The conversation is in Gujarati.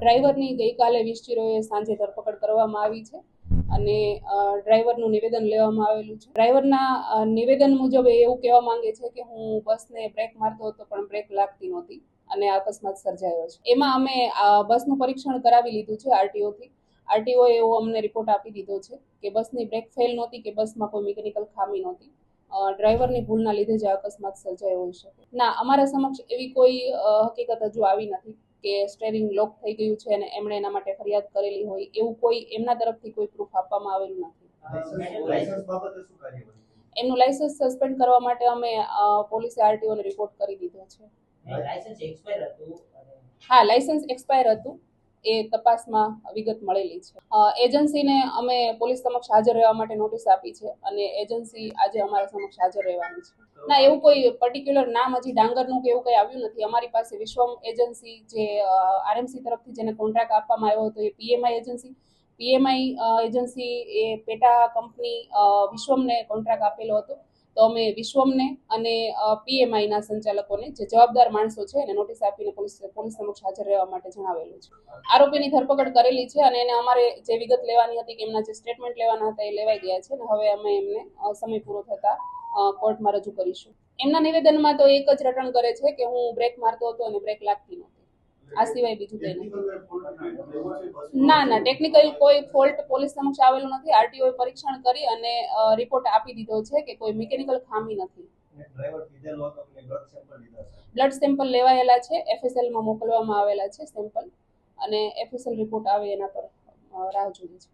ડ્રાઈવરની ગઈકાલે 20:00 સાંજે ધરપકડ કરવામાં આવી છે અને ડ્રાઈવરનું નિવેદન લેવામાં આવેલું છે. ડ્રાઈવરના નિવેદન મુજબ એવું કહેવા માંગે છે કે હું બસને બ્રેક મારતો હતો પણ બ્રેક લાગતી નહોતી અને અકસ્માત સર્જાયો છે. એમાં અમે બસનું પરીક્ષણ કરાવી લીધું છે આરટીઓથી. આરટીઓએ એવો અમને રિપોર્ટ આપી દીધો છે કે બસની બ્રેક ફેલ નહોતી કે બસમાં કોઈ મિકેનિકલ ખામી નહોતી. ડ્રાઈવરની ભૂલના લીધે જ અકસ્માત સર્જાયો હોઈ શકે. ના, અમારા સમક્ષ એવી કોઈ હકીકત હજુ આવી નથી કે સ્ટેરિંગ લોક થઈ ગયું છે અને એમણે એના માટે ફરિયાદ કરેલી હોય એવું કોઈ એમના તરફથી કોઈ પ્રૂફ આપવામાં આવેલું નથી. એમનું લાયસન્સ સસ્પેન્ડ કરવા માટે અમે પોલીસે આરટીઓને રિપોર્ટ કરી દીધો છે. હા, લાયસન્સ એક્સપાયર હતું એ તપાસમાં વિગત મળેલી છે. એજન્સીને અમે પોલીસ સમક્ષ હાજર રહેવા માટે નોટિસ આપી છે અને એજન્સી આજે અમારા સમક્ષ હાજર રહેવાની છે. ના, એવું કોઈ પર્ટિક્યુલર નામ હજી ડાંગરનું કે એવું કંઈ આવ્યું નથી. અમારી પાસે વિશ્વમ એજન્સી જે આરએમસી તરફથી જેને કોન્ટ્રાક્ટ આપવામાં આવ્યો હતો એ પીએમઆઈ એજન્સી એ પેટા કંપની વિશ્વમને કોન્ટ્રાક્ટ આપેલો હતો. તો અમે વિશ્વમને અને પીએમઆઈના સંચાલકોને જે જવાબદાર માણસો છે એને નોટિસ આપીને પોલીસ સમક્ષ હાજર રહેવા માટે જણાવેલું છે. આરોપીની ધરપકડ કરેલી છે અને એને અમારે જે વિગત લેવાની હતી કે એમના જે સ્ટેટમેન્ટ લેવાના હતા એ લેવાઈ ગયા છે અને હવે અમે એમને સમય પૂરો થતા કોર્ટમાં રજૂ કરીશું. એમના નિવેદનમાં તો એક જ રટણ કરે છે કે હું બ્રેક મારતો હતો અને બ્રેક લાગતી નહોતી. આ સિવાય બીજું કંઈ નથી. ના, ટેકનિકલ કોઈ ફોલ્ટ પોલીસ સમક્ષ આવેલું નથી. આરટીઓએ પરીક્ષણ કરી અને રિપોર્ટ આપી દીધો છે કે કોઈ મિકેનિકલ ખામી નથી. બ્લડ સેમ્પલ લેવાયેલા છે, એફએસએલમાં મોકલવામાં આવેલા છે સેમ્પલ અને એફએસએલ રિપોર્ટ આવે એના પર રાહ જોઈએ છે.